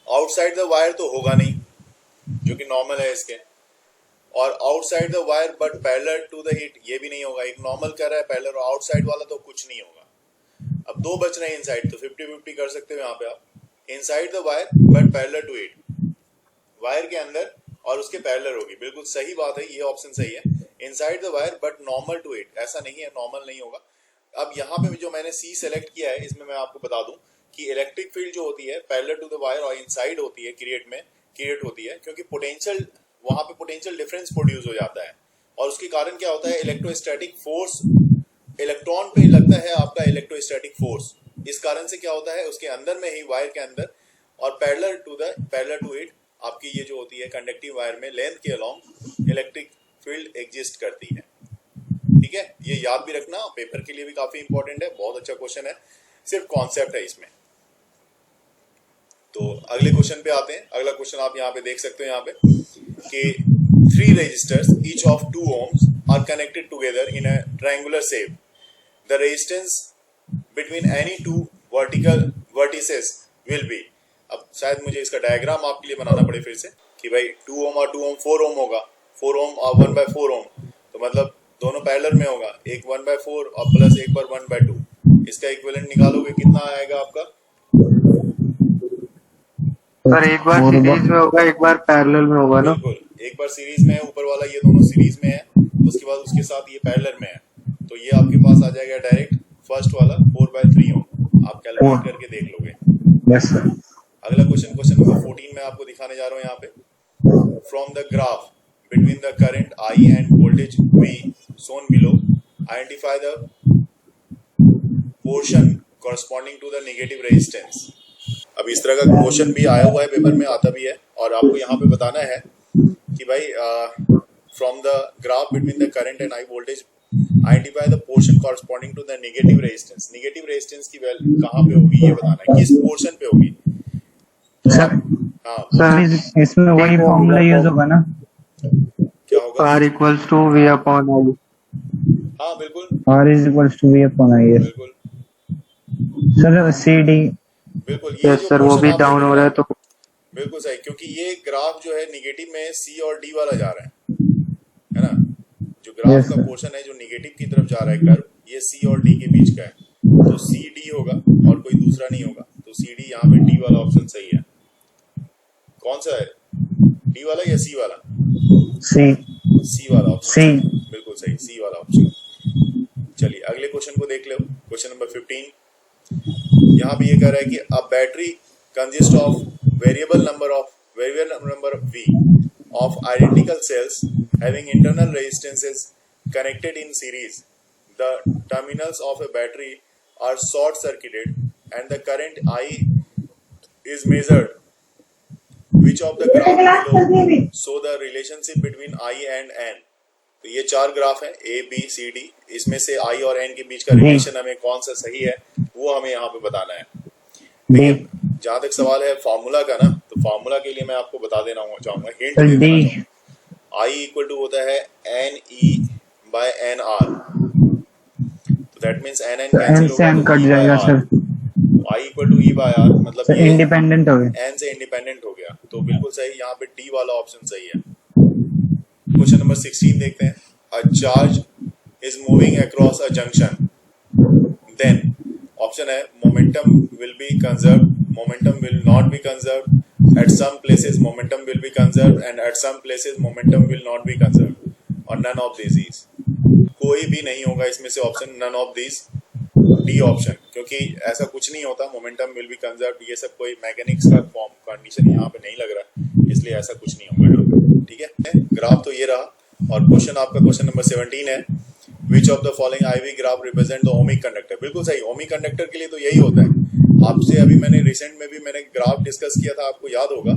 आउटसाइड द वायर तो होगा नहीं, जो कि नॉर्मल है इसके, और outside the wire but parallel to the heat ये भी नहीं होगा। एक नॉर्मल कर रहा है पैरेलल, और आउटसाइड वाला तो कुछ नहीं होगा। अब दो बच रहे हैं इनसाइड, तो 50-50 कर सकते हो यहाँ पे आप। Inside the wire but parallel to it, wire के अंदर और उसके पैरेलल होगी, बिल्कुल सही बात है, ये ऑप्शन सही है। Inside the wire but normal to it, ऐसा नहीं है, नॉर्मल नहीं होगा। अब यहाँ पे जो मैंने सी सेलेक्ट किया है, इसमें मैं आपको बता दूं कि इलेक्ट्रिक फील्ड जो होती है पैरेलल टू द वायर और इनसाइड होती है, क्रिएट होती है, क्योंकि पोटेंशियल वहां पे पोटेंशियल डिफरेंस प्रोड्यूस हो जाता है, और उसके कारण क्या होता है, इलेक्ट्रोस्टैटिक फोर्स इलेक्ट्रॉन पे लगता है आपका इलेक्ट्रोस्टैटिक फोर्स। इस कारण से क्या होता है, उसके अंदर में ही वायर के अंदर और पैरेलल टू इट आपकी ये जो होती है कंडक्टिव वायर में लेंथ के अलोंग इलेक्ट्रिक फील्ड एग्जिस्ट करती है। ठीक है, ये याद भी रखना, पेपर के लिए भी काफी इंपॉर्टेंट है, बहुत अच्छा क्वेश्चन है, सिर्फ कॉन्सेप्ट है इसमें। तो अगले क्वेश्चन पे आते हैं। अगला क्वेश्चन आप यहाँ पे देख सकते हो यहाँ पे कि 3 resistors each of 2 ohms are connected together in a triangular shape. The resistance between any 2 vertices will be. अब शायद मुझे इसका डायग्राम आपके लिए बनाना पड़े फिर से कि भाई 2 ohm और 2 ohm 4 ohm होगा, 4 ohm और 1/4 ohm, तो मतलब दोनों पैरेलल में होगा, एक 1/4 और प्लस एक बार 1/2। इसका इक्विवेलेंट निकालोगे कितना आएगा आपका? सर एक बार सीरीज में होगा, एक बार पैरेलल में होगा ना? बिल्कुल, एक बार सीरीज में है, ऊपर वाला ये दोनों सीरीज में है, उसके बाद उसके साथ ये पैरेलल में है, तो ये आपके पास आ जाएगा डायरेक्ट फर्स्ट वाला 4/3 ohm। आप कैलकुलेट करके देख लोगे। Yes sir. अगला क्वेश्चन नंबर 14 में आपको दिखाने जा रहा हूँ यहाँ पे। From the graph between the current I end voltage V shown below, identify the portion corresponding to the negative resistance। अब इस तरह का क्वेश्चन भी आया हुआ है, पेपर में आता भी है, और आपको यहाँ पे बताना है कि भाई from the graph between the current and I voltage identify the portion corresponding to the negative resistance. Negative resistance की वैल्यू कहाँ पे होगी ये बताना है, किस पोर्शन पे होगी। सर सर इसमें वही फॉर्मूला यूज होगा ना? क्या होगा? R equals to V upon I। हाँ बिल्कुल, R is equals to V upon I। बिल्कुल सर CD। बिल्कुल, ये यस जो सर, वो portion भी आप डाउन देख हो रहे रहा है हैं, तो बिल्कुल सही, क्योंकि ये ग्राफ जो है निगेटिव में C और D वाला जा रहा है ना। जो ग्राफ Yes, का sir। पोर्शन है जो निगेटिव की तरफ जा रहा है कर्व, ये C और D के बीच का है, तो CD होगा और कोई दूसरा नहीं होगा, तो CD यहाँ पे D वाला ऑप्शन सही है। कौन सा है, D वाला या C वाला? C वाला ऑप्शन, बिल्कुल सही, C वाला ऑप्शन। चलिए अगले क्वेश्चन को देख लो, क्वेश्चन नंबर 15। यहाँ पे ये कह रहा है कि a battery consist of variable number V of identical cells having internal resistances connected in series. The terminals of a battery are short circuited and the current I is measured. Which of the graph below show the relationship between I and N? तो ये 4 ग्राफ हैं A, B, C, D, इसमें से I और N के बीच का रिलेशन हमें कौन सा सही है वो हमें यहाँ पे बताना है। देखिए जहाँ तक सवाल है फार्मूला का ना, तो फार्मूला के लिए मैं आपको बता देना चाहूंगा, हिंट दे देना चाहूंगा। I इक्वल टू होता है NE/NR, तो दैट मींस NN कैंसिल होगा तो कट जाएगा sir. I equal to E/R, मतलब ये इंडिपेंडेंट हो गया, N से इंडिपेंडेंट हो गया, तो बिल्कुल सही, यहाँ पे D वाला ऑप्शन सही है। क्वेश्चन नंबर 16 देखते हैं। A charge is moving across a junction, then option है momentum will be conserve, momentum will not be conserve, at some places momentum will be conserve and at some places momentum will not be conserve, और नन ऑफ दिस इज। कोई भी नहीं होगा इसमें से option, none of this, D option, क्योंकि ऐसा कुछ नहीं होता, मोमेंटम विल बी कंजर्व, ये सब कोई मैकेनिक्स का फॉर्म कंडीशन यहाँ पे नहीं लग रहा, इसलिए ऐसा कुछ नहीं होगा यहाँ पे। ठीक है, ग्राफ तो ये रहा, और क्वेश्चन आपका क्वेश्चन नंबर 17 है। Which of the following IV graph represent the ohmic conductor. बिल्कुल सही, ओमिक कंडक्टर के लिए तो यही होता है, आपसे अभी मैंने रिसेंट में भी मैंने ग्राफ डिस्कस किया था, आपको याद होगा,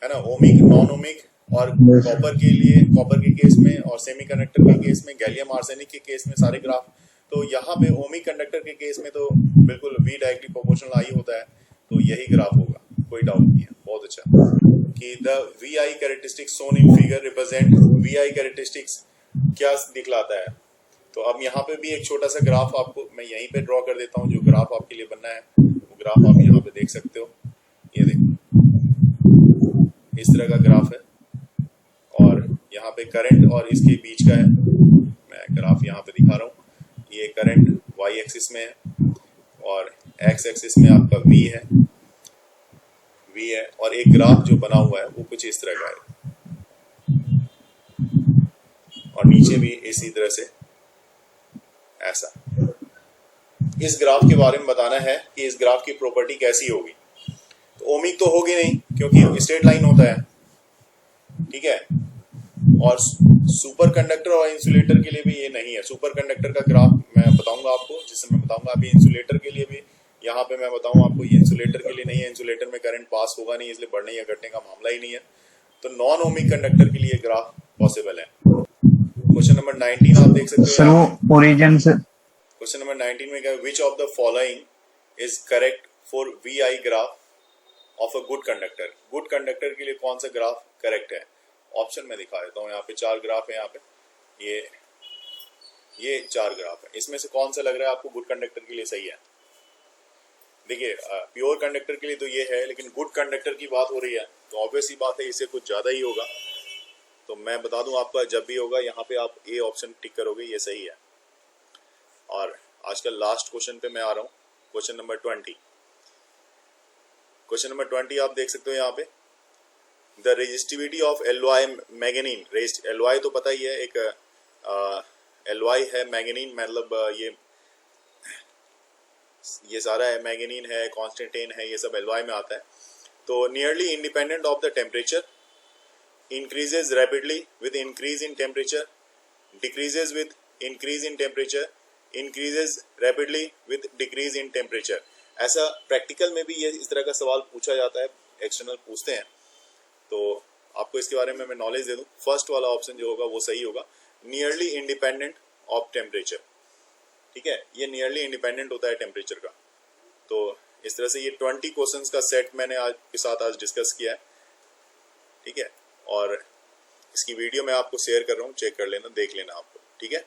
है ना, ओमिक, नॉन ओमिक और कॉपर के लिए, कॉपर के केस में और सेमीकंडक्टर के केस में, गैलियम आर्सेनिक के केस में सारे ग्राफ। तो यहाँ पे ओमिक कंडक्टर के केस में तो बिल्कुल V डायरेक्टली प्रोपोर्शनल आई होता है, तो यही ग्राफ होगा, कोई डाउट नहीं है। बहुत अच्छा कि the VI characteristics shown in figure represent VI characteristics क्या दिखलाता है। तो अब यहाँ पे भी एक छोटा सा ग्राफ आपको मैं यहीं पे ड्रॉ कर देता हूँ, जो ग्राफ आपके लिए बनना है वो ग्राफ आप यहाँ पे देख सकते हो। ये देखो, इस तरह का ग्राफ है और यहाँ पे करंट और इसके बीच का है, मैं ग्राफ यहाँ पे दिखा रहा हूँ। ये करंट Y एक्सिस में है और X एक्सिस में आपका V है और एक ग्राफ जो बना हुआ है वो कुछ इस तरह का है और नीचे भी इसी तरह से ऐसा। इस ग्राफ के बारे में बताना है कि इस ग्राफ की प्रॉपर्टी कैसी होगी। तो ओमिक तो होगी नहीं क्योंकि स्ट्रेट लाइन होता है, ठीक है, और सुपर कंडक्टर और इंसुलेटर के लिए भी ये नहीं है। सुपर कंडक्टर का ग्राफ मैं बताऊंगा आपको, जिससे मैं बताऊंगा अभी इंसुलेटर के लिए भी, यहाँ पे मैं बताऊं आपको ये इंसुलेटर के लिए नहीं है, इंसुलेटर में करंट पास होगा नहीं, इसलिए बढ़ने या घटने का मामला ही नहीं है। तो नॉन ओमिक कंडक्टर के लिए ग्राफ पॉसिबल है। क्वेश्चन नंबर 19 आप देख सकते हो। सर ओरिजिन से क्वेश्चन नंबर 19 में क्या, which of the following is correct for VI graph of a good conductor. Good conductor के लिए कौन सा ग्राफ करेक्ट है? ऑप्शन में दिखा देता हूँ, यहाँ पे 4 ग्राफ है, यहाँ पे ये 4 ग्राफ है, इसमें से कौन सा लग रहा है आपको गुड कंडक्टर के लिए सही है? देखिए प्योर कंडक्टर के लिए तो ये है, लेकिन गुड कंडक्टर की बात हो रही है तो ऑब्वियस ही बात है इससे कुछ ज्यादा ही होगा। तो मैं बता दूं आपका, जब भी होगा यहाँ पे आप ए ऑप्शन टिक करोगे, ये सही है। और आजकल लास्ट क्वेश्चन पे मैं आ रहा हूँ, क्वेश्चन नंबर 20। क्वेश्चन नंबर 20 आप देख सकते हो यहाँ पे, द रेजिस्टिविटी ऑफ एलवाई मैग्नीन। एलवाई तो पता ही है, एक एलवाई है, मैग्नीन मतलब ये सारा है, मैग्नीन है, कॉन्स्टेंटेन है, ये सब एलवाई में आता है। तो nearly independent of the temperature, increases rapidly with increase in temperature, decreases with increase in temperature, increases rapidly with decrease in temperature। ऐसा प्रैक्टिकल में भी ये इस तरह का सवाल पूछा जाता है, एक्सटर्नल पूछते हैं। तो आपको इसके बारे में मैं नॉलेज दे दूं, फर्स्ट वाला ऑप्शन जो होगा वो सही होगा, नियरली इंडिपेंडेंट ऑफ टेम्परेचर। ठीक है, ये नियरली इंडिपेंडेंट होता है टेम्परेचर का। तो इस तरह से ये 20 क्वेश्चंस का सेट मैंने आपके साथ आज डिस्कस किया है, ठीक है, और इसकी वीडियो मैं आपको शेयर कर रहा हूँ, चेक कर लेना, देख लेना आपको, ठीक है।